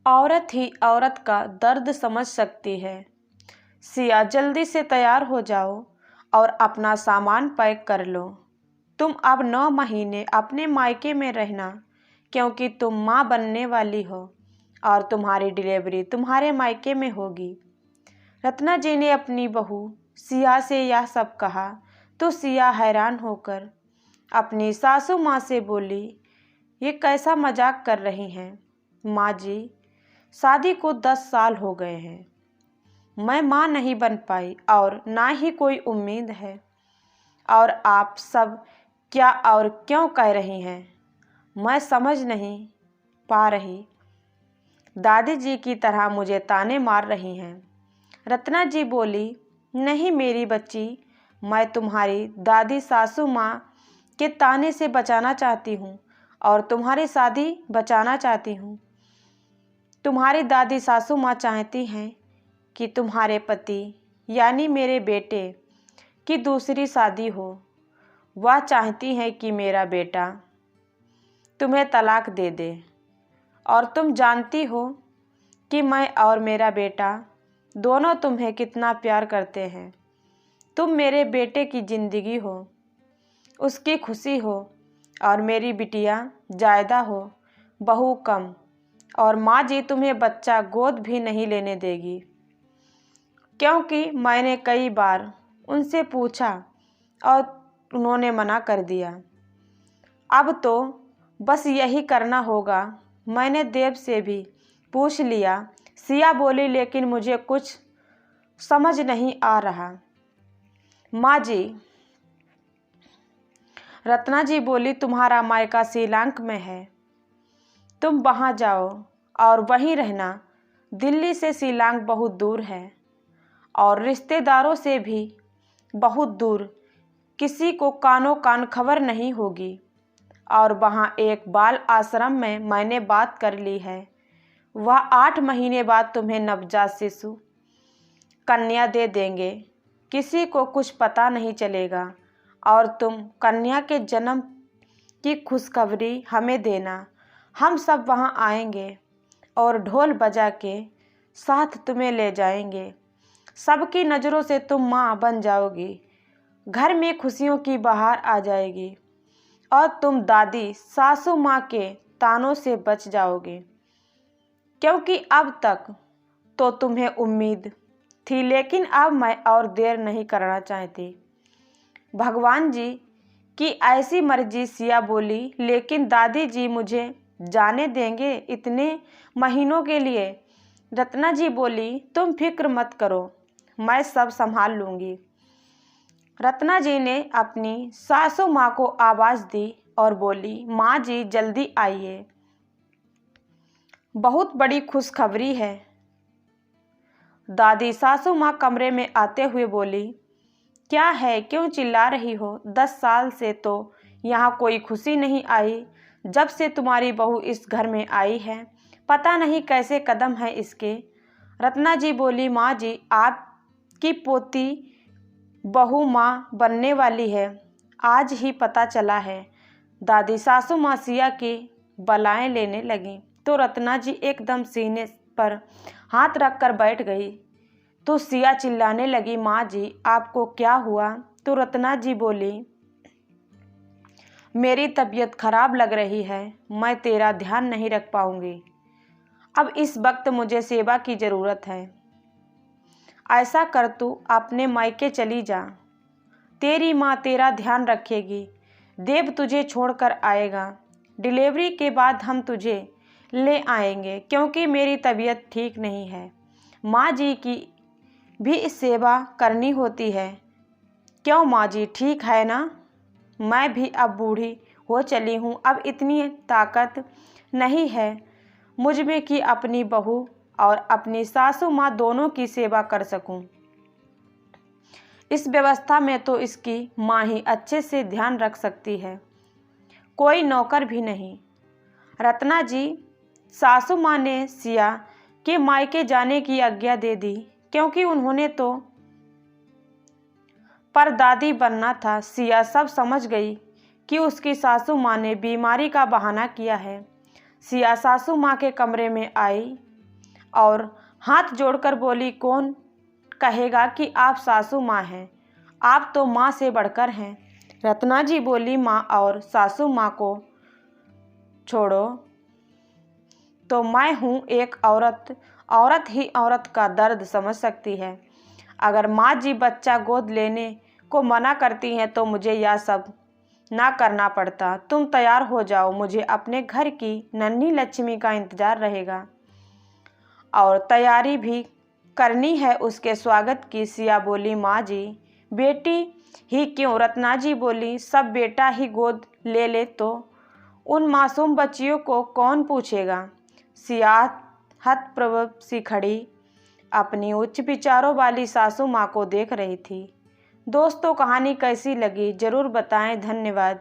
औरत ही औरत का दर्द समझ सकती है। सिया, जल्दी से तैयार हो जाओ और अपना सामान पैक कर लो। तुम अब 9 महीने अपने मायके में रहना, क्योंकि तुम माँ बनने वाली हो और तुम्हारी डिलीवरी तुम्हारे मायके में होगी। रत्ना जी ने अपनी बहू सिया से यह सब कहा तो सिया हैरान होकर अपनी सासू माँ से बोली, ये कैसा मजाक कर रही हैं माँ जी? शादी को 10 साल हो गए हैं, मैं माँ नहीं बन पाई और ना ही कोई उम्मीद है, और आप सब क्या और क्यों कह रही हैं? मैं समझ नहीं पा रही। दादी जी की तरह मुझे ताने मार रही हैं। रत्ना जी बोली, नहीं मेरी बच्ची, मैं तुम्हारी दादी सासू माँ के ताने से बचाना चाहती हूँ और तुम्हारी शादी बचाना चाहती हूँ। तुम्हारी दादी सासू माँ चाहती हैं कि तुम्हारे पति यानी मेरे बेटे की दूसरी शादी हो। वह चाहती हैं कि मेरा बेटा तुम्हें तलाक दे दे, और तुम जानती हो कि मैं और मेरा बेटा दोनों तुम्हें कितना प्यार करते हैं। तुम मेरे बेटे की ज़िंदगी हो, उसकी खुशी हो, और मेरी बिटिया जायदा हो, बहू कम, और माँ जी तुम्हें बच्चा गोद भी नहीं लेने देगी, क्योंकि मैंने कई बार उनसे पूछा और उन्होंने मना कर दिया। अब तो बस यही करना होगा। मैंने देव से भी पूछ लिया। सिया बोली, लेकिन मुझे कुछ समझ नहीं आ रहा माँ जी। रत्ना जी बोली, तुम्हारा मायका शिलांग में है, तुम वहाँ जाओ और वहीं रहना। दिल्ली से शिलांग बहुत दूर है और रिश्तेदारों से भी बहुत दूर, किसी को कानो कान खबर नहीं होगी। और वहाँ एक बाल आश्रम में मैंने बात कर ली है, वह 8 महीने बाद तुम्हें नवजात शिशु कन्या दे देंगे। किसी को कुछ पता नहीं चलेगा, और तुम कन्या के जन्म की खुशखबरी हमें देना। हम सब वहाँ आएंगे और ढोल बजा के साथ तुम्हें ले जाएंगे। सबकी नज़रों से तुम माँ बन जाओगी। घर में खुशियों की बहार आ जाएगी और तुम दादी सासू माँ के तानों से बच जाओगे, क्योंकि अब तक तो तुम्हें उम्मीद थी, लेकिन अब मैं और देर नहीं करना चाहती। भगवान जी की ऐसी मर्जी, सिया बोली। लेकिन दादी जी मुझे जाने देंगे इतने महीनों के लिए? रत्ना जी बोली, तुम फिक्र मत करो, मैं सब संभाल लूँगी। रत्ना जी ने अपनी सासू माँ को आवाज़ दी और बोली, माँ जी जल्दी आइए, बहुत बड़ी खुशखबरी है। दादी सासू माँ कमरे में आते हुए बोली, क्या है, क्यों चिल्ला रही हो? 10 साल से तो यहाँ कोई खुशी नहीं आई जब से तुम्हारी बहू इस घर में आई है। पता नहीं कैसे कदम है इसके। रत्ना जी बोली, माँ जी आपकी पोती बहू माँ बनने वाली है, आज ही पता चला है। दादी सासू माँ सिया की बलाएं लेने लगी तो रत्ना जी एकदम सीने पर हाथ रखकर बैठ गई। तो सिया चिल्लाने लगी, माँ जी आपको क्या हुआ? तो रत्ना जी बोली, मेरी तबीयत खराब लग रही है, मैं तेरा ध्यान नहीं रख पाऊंगी। अब इस वक्त मुझे सेवा की ज़रूरत है। ऐसा कर, तू अपने मायके चली जा, तेरी माँ तेरा ध्यान रखेगी। देव तुझे छोड़कर आएगा। डिलीवरी के बाद हम तुझे ले आएंगे, क्योंकि मेरी तबीयत ठीक नहीं है। माँ जी की भी सेवा करनी होती है। क्यों माँ जी, ठीक है ना? मैं भी अब बूढ़ी हो चली हूँ, अब इतनी ताकत नहीं है मुझ में कि अपनी बहू और अपनी सासू माँ दोनों की सेवा कर सकूं। इस व्यवस्था में तो इसकी माँ ही अच्छे से ध्यान रख सकती है, कोई नौकर भी नहीं। रत्ना जी सासू माँ ने सिया के मायके जाने की आज्ञा दे दी, क्योंकि उन्होंने तो परदादी बनना था। सिया सब समझ गई कि उसकी सासू माँ ने बीमारी का बहाना किया है। सिया सासू माँ के कमरे में आई और हाथ जोड़कर बोली, कौन कहेगा कि आप सासू माँ हैं, आप तो माँ से बढ़कर हैं। रत्ना जी बोली, माँ और सासू माँ को छोड़ो तो मैं हूँ एक औरत, औरत ही औरत का दर्द समझ सकती है। अगर माँ जी बच्चा गोद लेने को मना करती हैं तो मुझे यह सब ना करना पड़ता। तुम तैयार हो जाओ, मुझे अपने घर की नन्ही लक्ष्मी का इंतज़ार रहेगा और तैयारी भी करनी है उसके स्वागत की। सिया बोली, माँ जी बेटी ही क्यों? रत्ना जी बोली, सब बेटा ही गोद ले ले तो उन मासूम बच्चियों को कौन पूछेगा। सिया हतप्रभ सी खड़ी अपनी उच्च विचारों वाली सासू माँ को देख रही थी। दोस्तों, कहानी कैसी लगी ज़रूर बताएं। धन्यवाद।